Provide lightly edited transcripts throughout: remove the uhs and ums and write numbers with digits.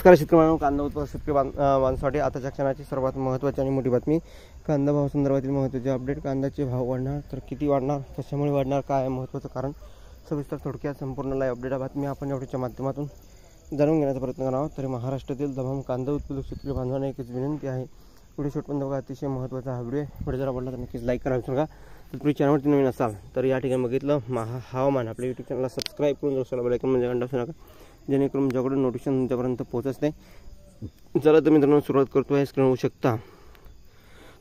नमस्कार शेतकरी बांधव, कांदा उत्पादक शेतकरी बांधवांसाठी आताच्या क्षणाची सर्वात महत्त्वाची आणि मोठी बातमी। कांदा भाव संदर्भातील महत्त्वाचे अपडेट। कांद्याचे भाव वाढणार तर किती वाढणार, कशामुळे वाढणार, काय आहे महत्त्वाचं कारण, सविस्तर थोडक्यात संपूर्ण लाईव्ह अपडेट बातमी आपण याच्या माध्यमातून जाणून घेण्याचा प्रयत्न करणार आहोत। तरी महाराष्ट्रातील तमाम कांदा उत्पादक शेतकरी बांधवांना एकच विनंती आहे, व्हिडिओ शेवटपर्यंत बघा, अतिशय महत्त्वाचा हा व्हिडिओ जर आवडला तर नक्कीच लाईक करा विसरू नका। तर तुम्ही चॅनलवरती नवीन असाल तर या ठिकाणी बघितलं हवामान आपल्या यूट्यूब चॅनलला सबस्क्राईब करून दुसऱ्याला बेल आयकॉन म्हणजे घंटा वाजवू नका, जेणेकरून माझ्याकडून नोटिफिकेशन तुमच्यापर्यंत पोहोचत नाही। चला तर मित्रांनो सुरुवात करतो आहे। स्क्रीन होऊ शकता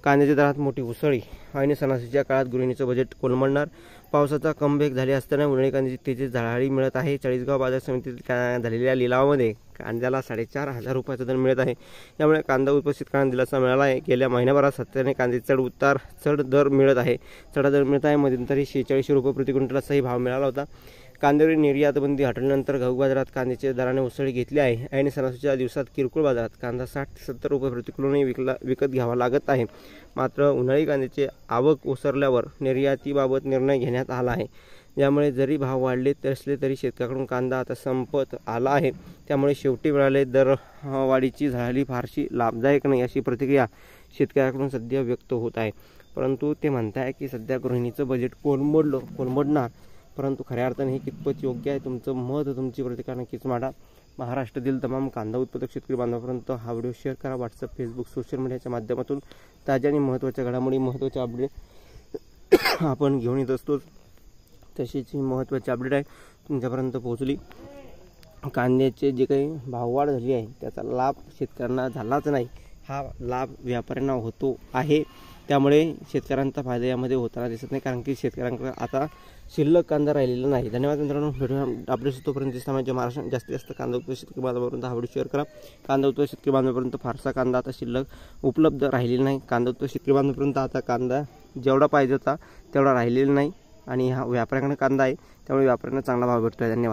कांद्याच्या दरात मोठी उसळी आणि सणासुदीच्या काळात गृहिणीचं बजेट कोलमडणार। पावसाचा कमबॅक झाले असताना उन्हाळी कांद्याची तेजी झळाळी मिळत आहे। चाळीसगाव बाजार समितीत झालेल्या लिलावामध्ये कांद्याला 4,500 रुपयाचा दर मिळत आहे। यामुळे कांदा उत्पादक शेतकऱ्यांना दिलासा मिळाला आहे। गेल्या महिन्याभरात सातत्याने कांद्याचे चढ दर मिळत आहे। चढा दर मिळत आहे। मध्यंतरी 46 रुपये प्रति क्विंटल असाही भाव मिळाला होता। कांद्यावरील निर्यात बंदी हटवल्यानंतर घाऊक बाजारात कांद्याच्या दराने उसळी घेतली आहे आणि सणासुदीच्या दिवसात किरकोळ बाजारात कांदा 60 ते 70 रुपये प्रति किलोने विकत घ्यावा लागत आहे। मात्र उन्हाळी कांद्याचे आवक ओसरल्यावर निर्यातीबाबत निर्णय घेण्यात आला आहे। ज्यामुळे जरी भाव वाढले असले तरी शेतकऱ्यांकडून कांदा आता संपत आला आहे। त्यामुळे शेवटी मिळाले दर वाढीची झाली फारशी लाभदायक नाही अशी प्रतिक्रिया शेतकऱ्यांकडून सध्या व्यक्त होत आहे। परंतु ते म्हणताय की सध्या गृहिणीचं बजेट कोलमडणार, परंतु खऱ्या अर्थाने हे कितपत योग्य आहे, तुमचं मत, तुमची प्रतिक्रिया नक्कीच मांडा। महाराष्ट्रातील तमाम कांदा उत्पादक शेतकरी बांधवांपर्यंत हा व्हिडिओ शेअर करा। व्हॉट्सअप, फेसबुक, सोशल मीडियाच्या माध्यमातून ताज्या आणि महत्त्वाच्या घडामोडी, महत्त्वाचे अपडेट आपण घेऊन येत असतो। तशीच ही महत्त्वाची अपडेट आहे तुमच्यापर्यंत पोहोचली। कांद्याचे जे काही भाववाढ झाली आहे त्याचा लाभ शेतकऱ्यांना झालाच नाही, हा लाभ व्यापाऱ्यांना होतो आहे। त्यामुळे शेतकऱ्यांचा फायदा यामध्ये होताना दिसत नाही, कारण की शेतकऱ्यांकडे आता शिल्लक कांदा राहिलेला नाही। धन्यवाद मित्रांनो, व्हिडिओ अपडेट्स तोपर्यंत समाजाच्या महाराष्ट्रात जास्तीत जास्त कांदा उत्पादक शेतकरी बांधवांपर्यंत हा व्हिडिओ शेअर करा। कांदा उत्पादक शेतकरी बांधवांपर्यंत फारसा कांदा आता शिल्लक उपलब्ध राहिलेला नाही। कांदा उत्पादक शेतकरी बांधवांपर्यंत आता कांदा जेवढा पाहिजे होता तेवढा राहिलेला नाही आणि हा व्यापाऱ्यांकडे कांदा आहे, त्यामुळे व्यापाऱ्यांना चांगला भाव भेटतो आहे। धन्यवाद।